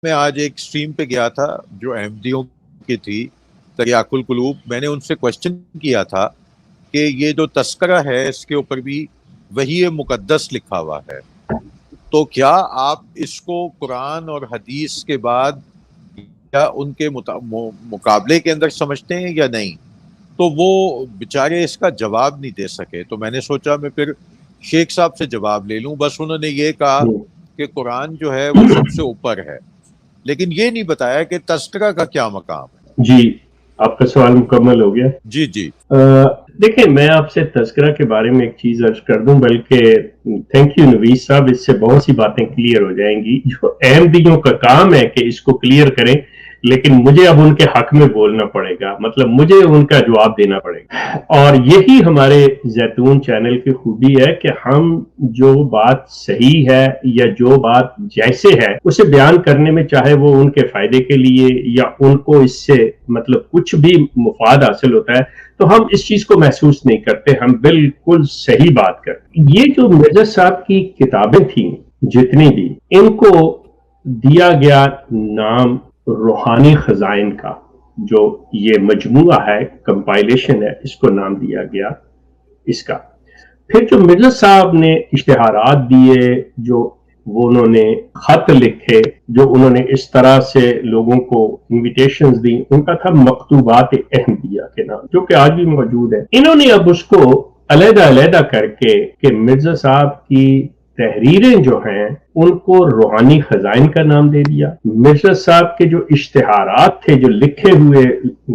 میں آج ایک اسٹریم پہ گیا تھا جو احمدیوں کی تھی، تریاق القلوب. میں نے ان سے کوشچن کیا تھا کہ یہ جو تذکرہ ہے اس کے اوپر بھی وحی مقدس لکھا ہوا ہے، تو کیا آپ اس کو قرآن اور حدیث کے بعد یا ان کے مقابلے کے اندر سمجھتے ہیں یا نہیں؟ تو وہ بیچارے اس کا جواب نہیں دے سکے. تو میں نے سوچا میں پھر شیخ صاحب سے جواب لے لوں. بس انہوں نے یہ کہا کہ قرآن جو ہے وہ سب سے اوپر ہے، لیکن یہ نہیں بتایا کہ تذکرہ کا کیا مقام ہے. جی، آپ کا سوال مکمل ہو گیا. جی جی دیکھیں، میں آپ سے تذکرہ کے بارے میں ایک چیز عرض کر دوں، بلکہ تھینک یو نویس صاحب، اس سے بہت سی باتیں کلیئر ہو جائیں گی. جو احمدیوں کا کام ہے کہ اس کو کلیئر کریں، لیکن مجھے اب ان کے حق میں بولنا پڑے گا، مطلب مجھے ان کا جواب دینا پڑے گا. اور یہی ہمارے زیتون چینل کی خوبی ہے کہ ہم جو بات صحیح ہے یا جو بات جیسے ہے اسے بیان کرنے میں، چاہے وہ ان کے فائدے کے لیے یا ان کو اس سے مطلب کچھ بھی مفاد حاصل ہوتا ہے، تو ہم اس چیز کو محسوس نہیں کرتے، ہم بالکل صحیح بات کرتے. یہ جو مرزا صاحب کی کتابیں تھیں جتنی بھی، ان کو دیا گیا نام روحانی خزائن کا، جو یہ مجموعہ ہے، کمپائلیشن ہے، اس کو نام دیا گیا اس کا. پھر جو مرزا صاحب نے اشتہارات دیے، جو وہ انہوں نے خط لکھے، جو انہوں نے اس طرح سے لوگوں کو انویٹیشنز دی، ان کا تھا مکتوبات احمدیہ کے نام، جو کہ آج بھی موجود ہے. انہوں نے اب اس کو علیحدہ علیحدہ کر کے کہ مرزا صاحب کی تحریریں جو ہیں ان کو روحانی خزائن کا نام دے دیا. مرزا صاحب کے جو اشتہارات تھے، جو لکھے ہوئے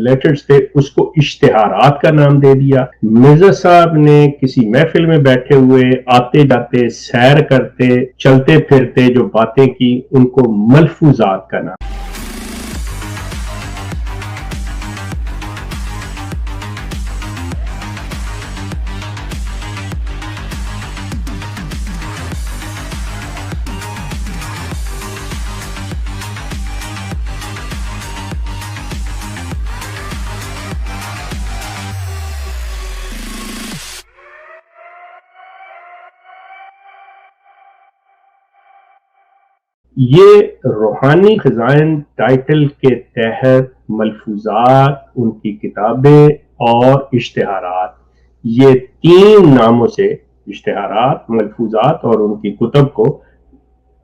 لیٹرز تھے، اس کو اشتہارات کا نام دے دیا. مرزا صاحب نے کسی محفل میں بیٹھے ہوئے، آتے جاتے، سیر کرتے، چلتے پھرتے جو باتیں کی، ان کو ملفوظات کا نام. یہ روحانی خزائن ٹائٹل کے تحت ملفوظات، ان کی کتابیں اور اشتہارات، یہ تین ناموں سے اشتہارات، ملفوظات اور ان کی کتب کو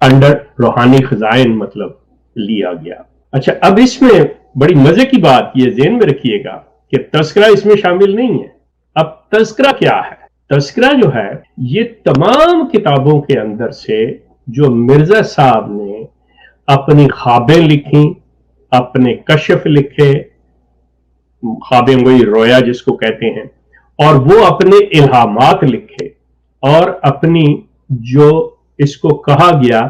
انڈر روحانی خزائن مطلب لیا گیا. اچھا، اب اس میں بڑی مزے کی بات یہ ذہن میں رکھیے گا کہ تذکرہ اس میں شامل نہیں ہے. اب تذکرہ کیا ہے؟ تذکرہ جو ہے یہ تمام کتابوں کے اندر سے جو مرزا صاحب نے اپنی خوابیں لکھیں، اپنے کشف لکھے، خوابیں وہی رویا جس کو کہتے ہیں، اور وہ اپنے الہامات لکھے، اور اپنی جو اس کو کہا گیا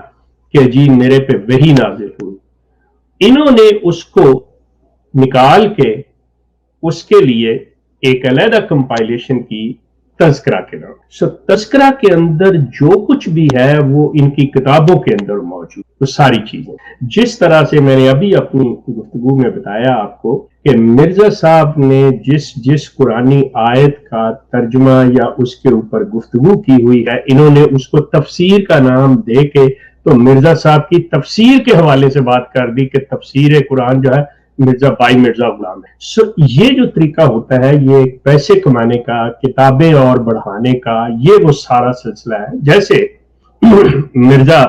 کہ جی میرے پہ وحی نازل ہوئی، انہوں نے اس کو نکال کے اس کے لیے ایک علیحدہ کمپائلیشن کی تذکرہ کے نام. تذکرہ کے اندر جو کچھ بھی ہے وہ ان کی کتابوں کے اندر موجود، وہ ساری چیزیں جس طرح سے میں نے ابھی اپنی گفتگو میں بتایا آپ کو کہ مرزا صاحب نے جس قرآنی آیت کا ترجمہ یا اس کے اوپر گفتگو کی ہوئی ہے، انہوں نے اس کو تفسیر کا نام دے کے تو مرزا صاحب کی تفسیر کے حوالے سے بات کر دی کہ تفسیر قرآن جو ہے مرزا غلام ہے. یہ جو طریقہ ہوتا ہے، یہ پیسے کمانے کا، کتابیں اور بڑھانے کا، یہ وہ سارا سلسلہ ہے. جیسے مرزا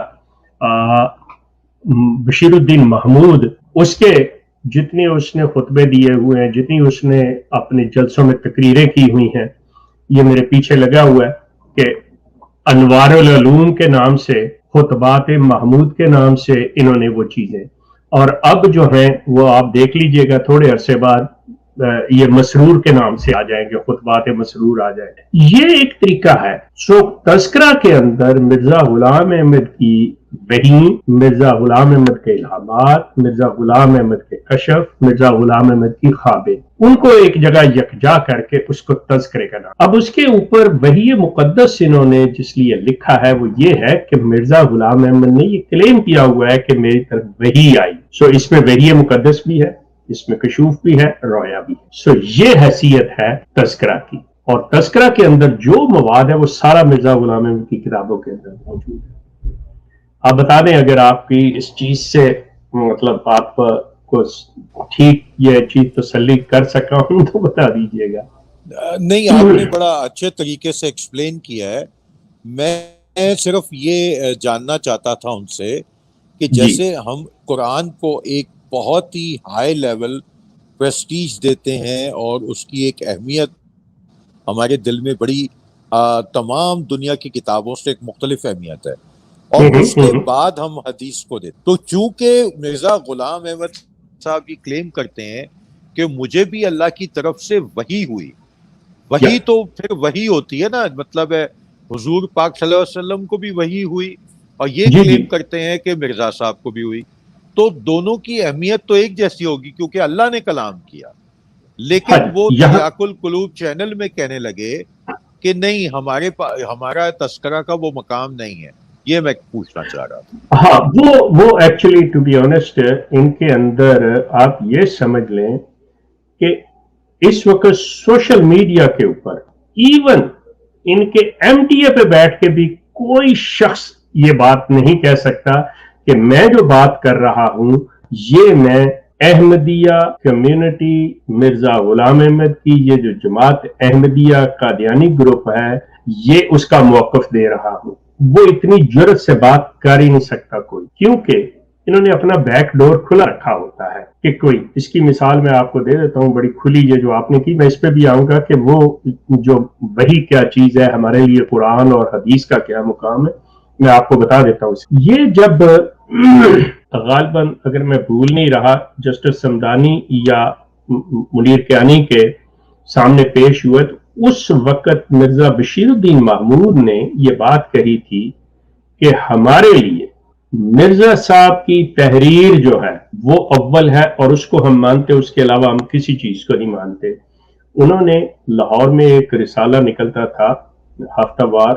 بشیر الدین محمود، اس کے جتنے اس نے خطبے دیے ہوئے ہیں، جتنی اس نے اپنے جلسوں میں تقریریں کی ہوئی ہیں، یہ میرے پیچھے لگا ہوا ہے کہ انوار العلوم کے نام سے، خطبات محمود کے نام سے انہوں نے وہ چیزیں، اور اب جو ہیں وہ آپ دیکھ لیجئے گا تھوڑے عرصے بعد یہ مسرور کے نام سے آ جائیں گے، خطبات مسرور آ جائیں گے. یہ ایک طریقہ ہے. تذکرہ کے اندر مرزا غلام احمد کی وحی، مرزا غلام احمد کے الہامات، مرزا غلام احمد کے کشف، مرزا غلام احمد کی خوابیں، ان کو ایک جگہ یکجا کر کے اس کو تذکرے کا نام. اب اس کے اوپر وحی مقدس انہوں نے جس لیے لکھا ہے وہ یہ ہے کہ مرزا غلام احمد نے یہ کلیم کیا ہوا ہے کہ میری طرف وحی آئی. اس میں وحی مقدس بھی ہے، اس میں کشوف بھی ہے، رویا بھی ہے. یہ حیثیت ہے تذکرہ کی، اور تذکرہ کے اندر جو مواد ہے وہ سارا مرزا غلام احمد کی کتابوں کے اندر موجود ہے. آپ بتا دیں اگر آپ کی اس چیز سے مطلب آپ کو ٹھیک یہ چیز تسلی کر سکا ہوں تو بتا دیجیے گا. نہیں، آپ نے بڑا اچھے طریقے سے ایکسپلین کیا ہے. میں صرف یہ جاننا چاہتا تھا ان سے کہ جیسے ہم قرآن کو ایک بہت ہی ہائی لیول پریسٹیج دیتے ہیں اور اس کی ایک اہمیت ہمارے دل میں بڑی تمام دنیا کی کتابوں سے ایک مختلف اہمیت ہے، اور اس کے بعد ہم حدیث کو دیتے. تو چونکہ مرزا غلام احمد صاحب یہ کلیم کرتے ہیں کہ مجھے بھی اللہ کی طرف سے وحی ہوئی، وحی تو پھر وحی ہوتی ہے نا، مطلب ہے حضور پاک صلی اللہ علیہ وسلم کو بھی وحی ہوئی، اور یہ کلیم کرتے ہیں کہ مرزا صاحب کو بھی ہوئی. تو دونوں کی اہمیت تو ایک جیسی ہوگی کیونکہ اللہ نے کلام کیا. لیکن وہ تریاق القلوب چینل میں کہنے لگے کہ نہیں، ہمارا تذکرہ کا وہ مقام نہیں ہے. یہ میں پوچھنا چاہ رہا تھا. ہاں، وہ ایکچولی ٹو بی آنیسٹ ان کے اندر آپ یہ سمجھ لیں کہ اس وقت سوشل میڈیا کے اوپر ایون ان کے ایم ٹی اے پہ بیٹھ کے بھی کوئی شخص یہ بات نہیں کہہ سکتا کہ میں جو بات کر رہا ہوں یہ میں احمدیہ کمیونٹی مرزا غلام احمد کی یہ جو جماعت احمدیہ قادیانی گروپ ہے یہ اس کا موقف دے رہا ہوں. وہ اتنی جرأت سے بات کر ہی نہیں سکتا کوئی، کیونکہ انہوں نے اپنا بیک ڈور کھلا رکھا ہوتا ہے کہ کوئی. اس کی مثال میں آپ کو دے دیتا ہوں بڑی کھلی، یہ جو آپ نے کی، میں اس پہ بھی آؤں گا کہ وہ جو وہی کیا چیز ہے ہمارے لیے، قرآن اور حدیث کا کیا مقام ہے، میں آپ کو بتا دیتا ہوں. یہ جب غالباً اگر میں بھول نہیں رہا جسٹس سمدانی یا منیر کیانی کے سامنے پیش ہوئے تو اس وقت مرزا بشیر الدین محمود نے یہ بات کہی تھی کہ ہمارے لیے مرزا صاحب کی تحریر جو ہے وہ اول ہے اور اس کو ہم مانتے، اس کے علاوہ ہم کسی چیز کو نہیں مانتے. انہوں نے لاہور میں ایک رسالہ نکلتا تھا ہفتہ وار،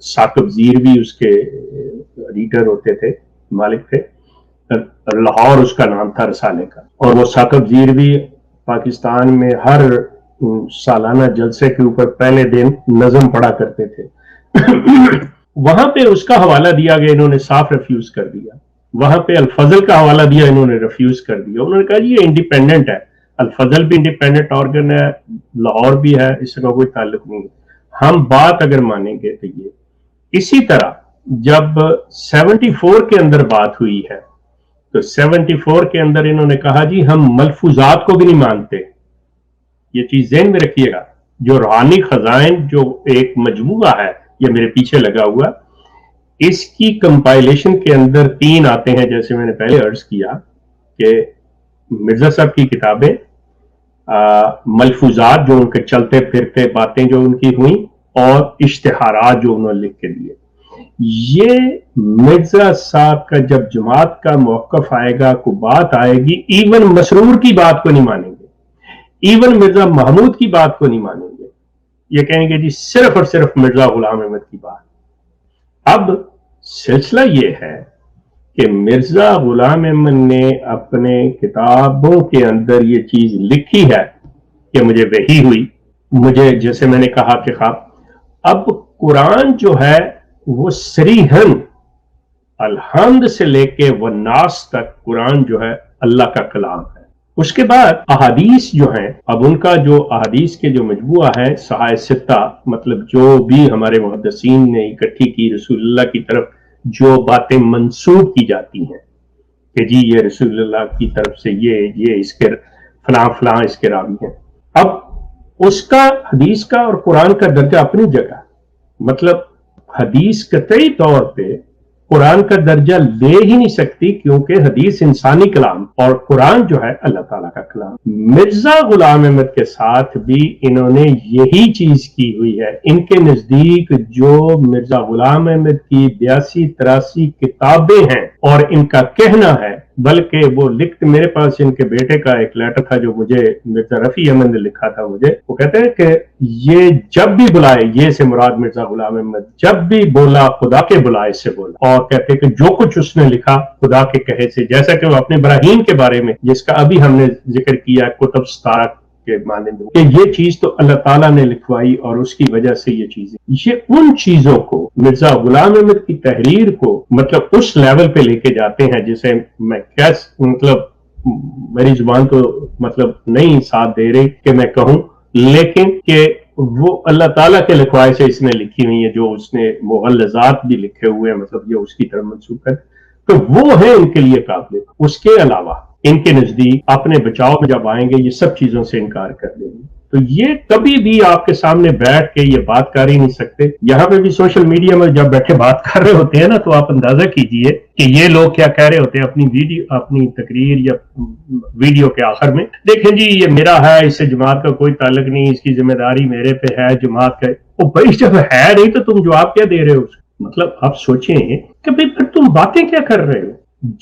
ثاقب زیر بھی اس کے ایڈیٹر ہوتے تھے، مالک تھے، لاہور اس کا نام تھا رسالے کا. اور وہ ثاقب زیر بھی پاکستان میں ہر سالانہ جلسے کے اوپر پہلے دن نظم پڑھا کرتے تھے. وہاں پہ اس کا حوالہ دیا گیا، انہوں نے صاف ریفیوز کر دیا. وہاں پہ الفضل کا حوالہ دیا، انہوں نے ریفیوز کر دیا. انہوں نے کہا جی یہ انڈیپینڈنٹ ہے، الفضل بھی انڈیپینڈنٹ آرگن ہے، لاہور بھی ہے، اس کا کوئی تعلق نہیں ہے. ہم بات اگر مانیں گے تو یہ اسی طرح جب 74 کے اندر بات ہوئی ہے تو 74 کے اندر انہوں نے کہا جی ہم ملفوظات کو بھی نہیں مانتے. یہ چیز ذہن میں رکھیے گا. جو روحانی خزائن جو ایک مجموعہ ہے، یہ میرے پیچھے لگا ہوا، اس کی کمپائلیشن کے اندر 3 آتے ہیں، جیسے میں نے پہلے عرض کیا کہ مرزا صاحب کی کتابیں، ملفوظات جو ان کے چلتے پھرتے باتیں جو ان کی ہوئیں، اور اشتہارات جو انہوں نے لکھ کے دیے. یہ مرزا صاحب کا جب جماعت کا موقف آئے گا، کوئی بات آئے گی، ایون مسرور کی بات کو نہیں مانیں گے، ایون مرزا محمود کی بات کو نہیں مانیں گے. یہ کہیں گے جی صرف اور صرف مرزا غلام احمد کی بات. اب سلسلہ یہ ہے کہ مرزا غلام احمد نے اپنے کتابوں کے اندر یہ چیز لکھی ہے کہ مجھے وحی ہوئی، مجھے جیسے میں نے کہا کہ خواب. اب قرآن جو ہے وہ صریحاً الحمد سے لے کے والناس تک قرآن جو ہے اللہ کا کلام ہے. اس کے بعد احادیث جو ہیں، اب ان کا جو احادیث کے جو مجموعہ ہے صحائح ستہ، مطلب جو بھی ہمارے محدثین نے اکٹھی کی رسول اللہ کی طرف جو باتیں منسوب کی جاتی ہیں کہ جی یہ رسول اللہ کی طرف سے یہ اس کے فلاں فلاں اس کے راوی ہیں. اب اس کا حدیث کا اور قرآن کا درجہ اپنی جگہ، مطلب حدیث قطعی طور پہ قرآن کا درجہ لے ہی نہیں سکتی کیونکہ حدیث انسانی کلام اور قرآن جو ہے اللہ تعالیٰ کا کلام. مرزا غلام احمد کے ساتھ بھی انہوں نے یہی چیز کی ہوئی ہے. ان کے نزدیک جو مرزا غلام احمد کی 82-83 کتابیں ہیں اور ان کا کہنا ہے، بلکہ وہ لکھتے، میرے پاس ان کے بیٹے کا ایک لیٹر تھا جو مجھے مرزا رفیع احمد نے لکھا تھا مجھے. وہ کہتے ہیں کہ یہ جب بھی بلائے، یہ سے مراد مرزا غلام احمد، جب بھی بولا خدا کے بلائے سے بولا، اور کہتے ہیں کہ جو کچھ اس نے لکھا خدا کے کہے سے، جیسا کہ وہ اپنے براہیم کے بارے میں جس کا ابھی ہم نے ذکر کیا کتب 17 کے مانند ہوں کہ یہ چیز تو اللہ تعالیٰ نے لکھوائی اور اس کی وجہ سے یہ چیزیں، یہ ان چیزوں کو مرزا غلام احمد کی تحریر کو مطلب اس لیول پہ لے کے جاتے ہیں جسے میں مطلب میری زبان تو مطلب نہیں ساتھ دے رہی کہ میں کہوں، لیکن کہ وہ اللہ تعالیٰ کے لکھوائے سے اس نے لکھی ہوئی ہے، جو اس نے مغلظات بھی لکھے ہوئے ہیں، مطلب یہ اس کی طرف منسوخ ہے، تو وہ ہے ان کے لیے قابل۔ اس کے علاوہ ان کے نزدیک اپنے بچاؤ میں جب آئیں گے یہ سب چیزوں سے انکار کر دیں گے، تو یہ کبھی بھی آپ کے سامنے بیٹھ کے یہ بات کر ہی نہیں سکتے۔ یہاں پہ بھی سوشل میڈیا میں جب بیٹھے بات کر رہے ہوتے ہیں نا، تو آپ اندازہ کیجئے کہ یہ لوگ کیا کہہ رہے ہوتے ہیں اپنی تقریر یا ویڈیو کے آخر میں، دیکھیں جی یہ میرا ہے، اس سے جماعت کا کوئی تعلق نہیں، اس کی ذمہ داری میرے پہ ہے جماعت کا۔ او بھائی جب ہے نہیں تو تم جواب کیا دے رہے ہو؟ مطلب آپ سوچیں کہ بھائی پھر تم باتیں کیا کر رہے ہو؟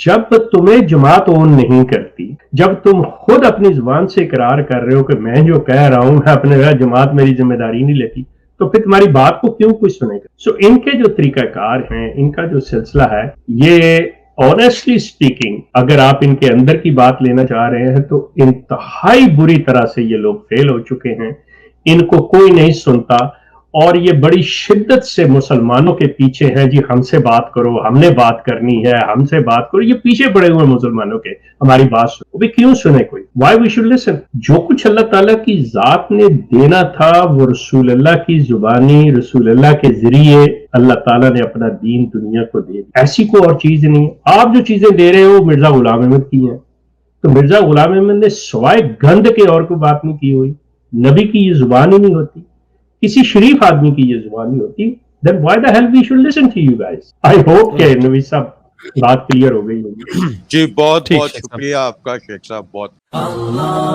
جب تمہیں جماعت اون نہیں کرتی، جب تم خود اپنی زبان سے اقرار کر رہے ہو کہ میں جو کہہ رہا ہوں میں اپنے جماعت میری ذمہ داری نہیں لیتی، تو پھر تمہاری بات کو کیوں کوئی سنے گا؟ ان کے جو طریقہ کار ہیں، ان کا جو سلسلہ ہے، یہ آنیسٹلی سپیکنگ اگر آپ ان کے اندر کی بات لینا چاہ رہے ہیں تو انتہائی بری طرح سے یہ لوگ فیل ہو چکے ہیں، ان کو کوئی نہیں سنتا، اور یہ بڑی شدت سے مسلمانوں کے پیچھے ہے، جی ہم سے بات کرو، ہم نے بات کرنی ہے، ہم سے بات کرو، یہ پیچھے پڑے ہوئے مسلمانوں کے، ہماری بات سنو۔ بھی کیوں سنے کوئی؟ Why we should listen? جو کچھ اللہ تعالیٰ کی ذات نے دینا تھا وہ رسول اللہ کی زبانی، رسول اللہ کے ذریعے اللہ تعالیٰ نے اپنا دین دنیا کو دے دیا، ایسی کوئی اور چیز نہیں۔ آپ جو چیزیں دے رہے ہو مرزا غلام احمد کی ہیں، تو مرزا غلام احمد نے سوائے گند کے اور کوئی بات نہیں کی ہوئی، نبی کی یہ زبان ہی نہیں ہوتی، کسی شریف آدمی کی یہ زبان نہیں ہوتی، then why the hell we should listen to you guys? I hope کہ نویس صاحب بات کلیئر ہو گئی ہوگی۔ جی بہت بہت شکریہ آپ کا شیخ صاحب، بہت اللہ